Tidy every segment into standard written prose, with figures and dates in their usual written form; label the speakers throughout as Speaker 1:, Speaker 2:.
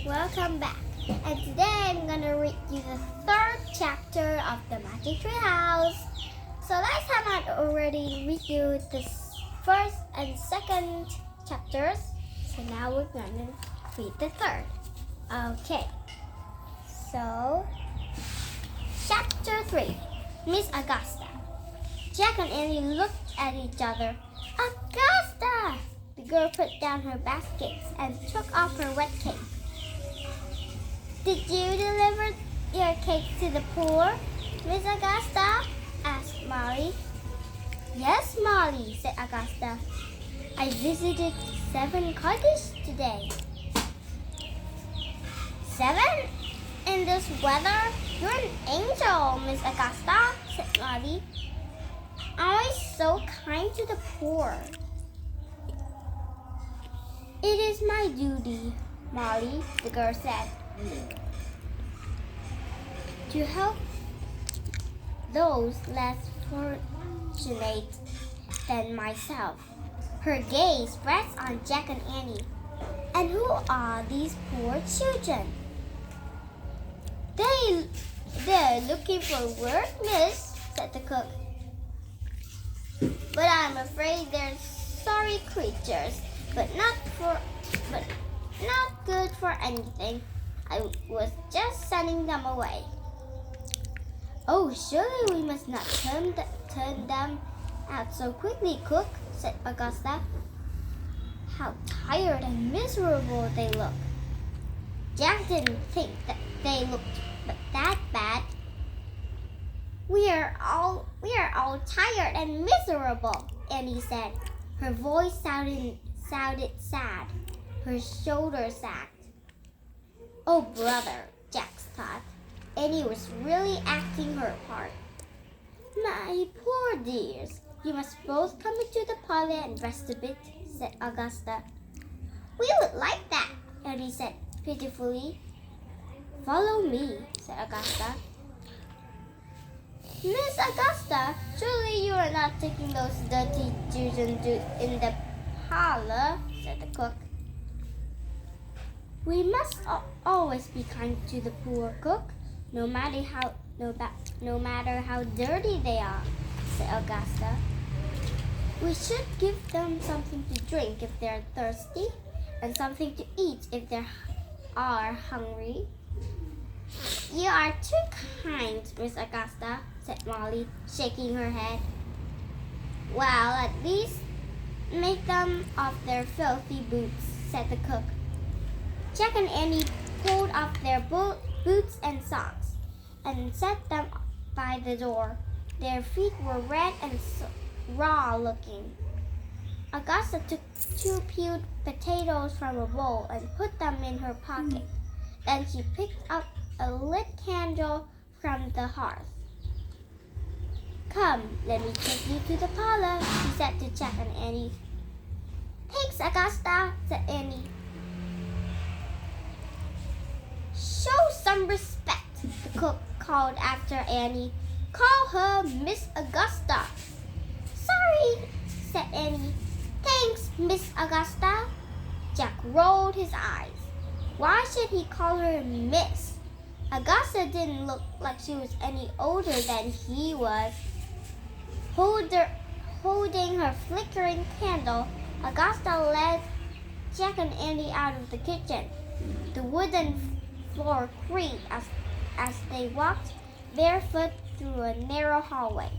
Speaker 1: welcome back. And today I'm gonna read you the third chapter of the Magic Tree House. So last time I already read you the first and second chapters. So now we're gonna read the third. Okay. So chapter 3, Miss Augusta. Jack and Annie looked at each other. Augusta! The girl put down her baskets and took off her wet cape. Did you deliver your cake to the poor, Miss Augusta? Asked Molly. Yes, Molly, said Augusta. I visited 7 cottages today. 7? In this weather? You're an angel, Miss Augusta, said Molly. Always so kind to the poor. It is my duty, Molly, the girl said, to help those less fortunate than myself. Her gaze rests on Jack and Annie. And who are these poor children? They're looking for work, miss, said the cook. But I'm afraid they're sorry creatures, but not good for anything. I was just sending them away. Oh, surely we must not turn them out so quickly, cook, said Augusta. How tired and miserable they look. Jack didn't think that they looked that bad. We are all tired and miserable, Annie said. Her voice sounded sad. Her shoulders sagged. Oh, brother, Jack thought. Annie was really acting her part. My poor dears, you must both come into the parlor and rest a bit, said Augusta. We would like that, Annie said pitifully. Follow me, said Augusta. Miss Augusta, surely you are not taking those dirty children in the parlor, said the cook. We must always be kind to the poor, cook, no matter how dirty they are, said Augusta. We should give them something to drink if they're thirsty, and something to eat if they are hungry. You are too kind, Miss Augusta, said Molly, shaking her head. Well, at least make them off their filthy boots, said the cook. Jack and Annie pulled off their boots and socks and set them by the door. Their feet were red and raw looking. Augusta took 2 peeled potatoes from a bowl and put them in her pocket. Then she picked up a lit candle from the hearth. Come, let me take you to the parlor, she said to Jack and Annie. Thanks, Augusta, said Annie. Show some respect, the cook called after Annie. Call her Miss Augusta. Sorry, said Annie. Thanks, Miss Augusta. Jack rolled his eyes. Why should he call her Miss? Augusta didn't look like she was any older than he was. Holding her flickering candle, Augusta led Jack and Annie out of the kitchen. The wooden floor creaked as they walked barefoot through a narrow hallway.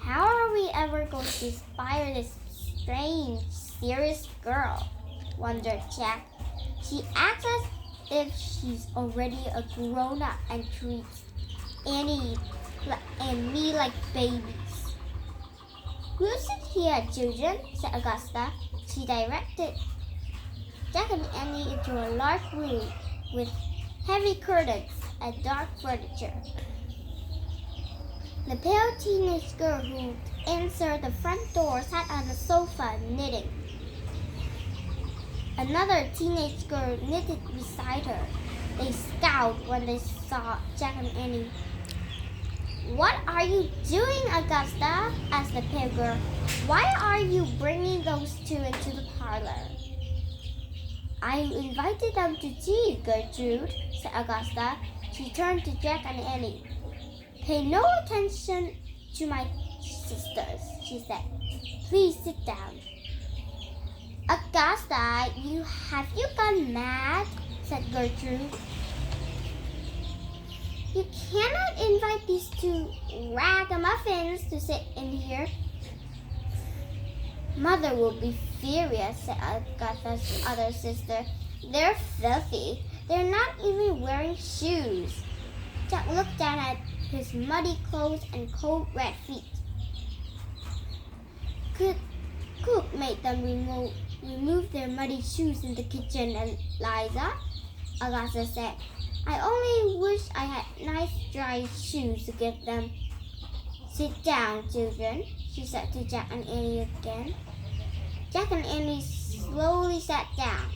Speaker 1: How are we ever going to inspire this strange, serious girl? Wondered Jack. She acts as if she's already a grown-up and treats Annie and me like babies. You sit here, children, said Augusta. She directed Jack and Annie into a large room with heavy curtains and dark furniture. The pale teenage girl who answered the front door sat on the sofa knitting. Another teenage girl knitted beside her. They scowled when they saw Jack and Annie. What are you doing, Augusta? asked the pale girl. Why are you bringing those two into the parlor? I invited them to tea, Gertrude, said Augusta. She turned to Jack and Annie. Pay no attention to my sisters, she said. Please sit down. Augusta, have you gone mad? Said Gertrude. You cannot invite these two ragamuffins to sit in here. Mother will be furious, said Augusta's other sister. They're filthy. They're not even wearing shoes. Jack looked down at his muddy clothes and cold red feet. Cook made them remove their muddy shoes in the kitchen, Eliza, Augusta said. I only wish I had nice dry shoes to give them. Sit down, children, she said to Jack and Annie again. Jack and Annie slowly sat down.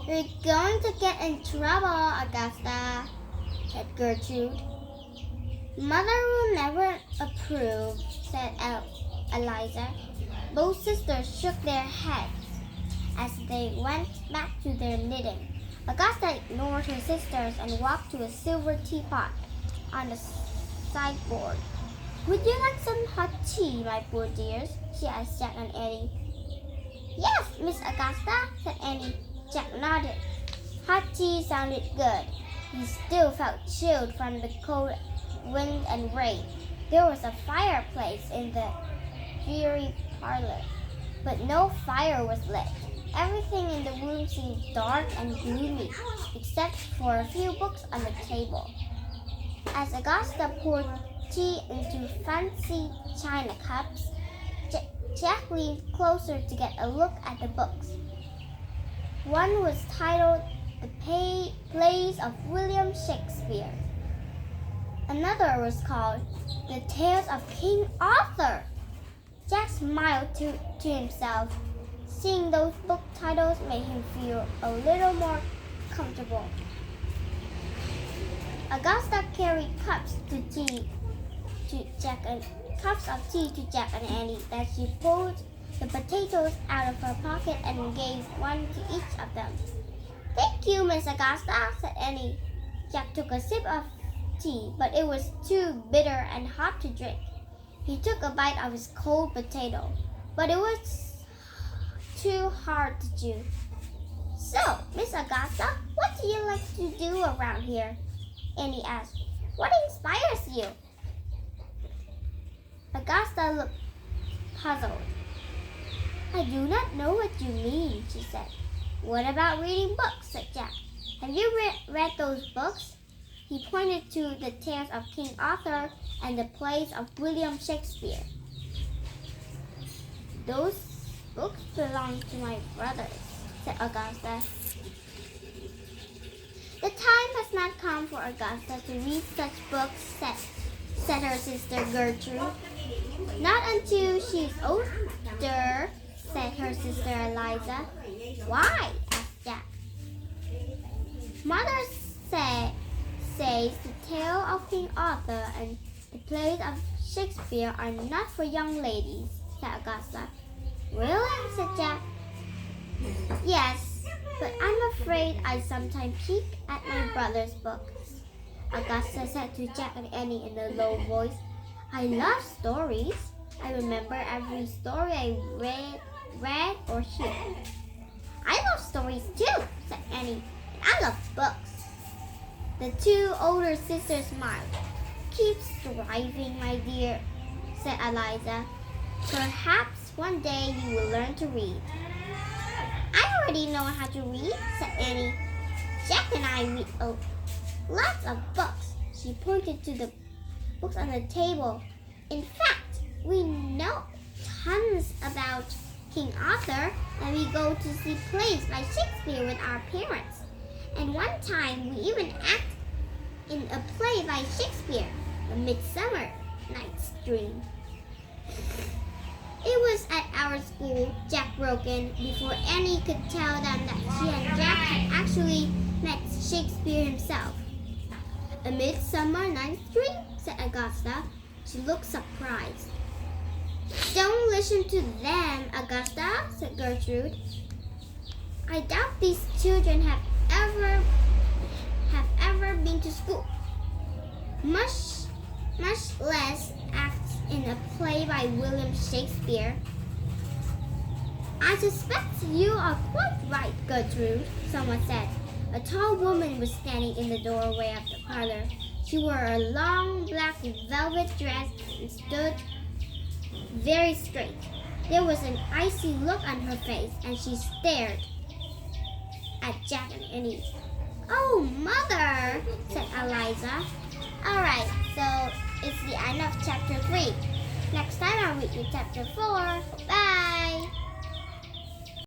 Speaker 1: You're going to get in trouble, Augusta, said Gertrude. Mother will never approve, said Eliza. Both sisters shook their heads as they went back to their knitting. Augusta ignored her sisters and walked to a silver teapot on the sideboard. Would you like some hot tea, my poor dears? She asked Jack and Annie. Yes, Miss Augusta, said Annie. Jack nodded. Hot tea sounded good. He still felt chilled from the cold wind and rain. There was a fireplace in the dreary parlor, but no fire was lit. Everything in the room seemed dark and gloomy, except for a few books on the table. As Augusta poured tea into fancy china cups, Jack leaned closer to get a look at the books. One was titled The Plays of William Shakespeare. Another was called The Tales of King Arthur. Jack smiled to himself. Seeing those book titles made him feel a little more comfortable. Augusta carried cups of tea to Jack and Annie. Then she pulled the potatoes out of her pocket and gave one to each of them. Thank you, Miss Augusta, said Annie. Jack took a sip of tea, but it was too bitter and hot to drink. He took a bite of his cold potato, but it was too hard to chew. So, Miss Augusta, what do you like to do around here? Annie asked. What inspires you? Augusta looked puzzled. I do not know what you mean, she said. What about reading books, said Jack. Have you read those books? He pointed to the tales of King Arthur and the plays of William Shakespeare. Those books belong to my brothers, said Augusta. The time has not come for Augusta to read such books, said her sister Gertrude. Not until she's older, said her sister Eliza. Why? Asked Jack. Mother says the tale of King Arthur and the plays of Shakespeare are not for young ladies, said Augusta. Really? Said Jack. Yes, but I'm afraid I sometimes peek at my brother's books, Augusta said to Jack and Annie in a low voice. I love stories. I remember every story I read or hear. I love stories too, said Annie. And I love books. The two older sisters smiled. Keep striving, my dear, said Eliza. Perhaps one day you will learn to read. I already know how to read, said Annie. Jack and I read lots of books. She pointed to the books on the table. In fact, we know tons about King Arthur, and we go to see plays by Shakespeare with our parents. And one time we even act in a play by Shakespeare, A Midsummer Night's Dream. It was at our school, Jack broke in, before Annie could tell them that she and Jack had actually met Shakespeare himself. A Midsummer Night's Dream, said Augusta. She looked surprised. Don't listen to them, Augusta, said Gertrude. I doubt these children have ever been to school, much less act in a play by William Shakespeare. I suspect you are quite right, Gertrude, someone said. A tall woman was standing in the doorway of the parlor. She wore a long black velvet dress and stood very straight. There was an icy look on her face, and she stared at Jack and Annie. "Oh, Mother," said Eliza. Alright, so it's the end of chapter 3. Next time I'll read you chapter 4. Bye!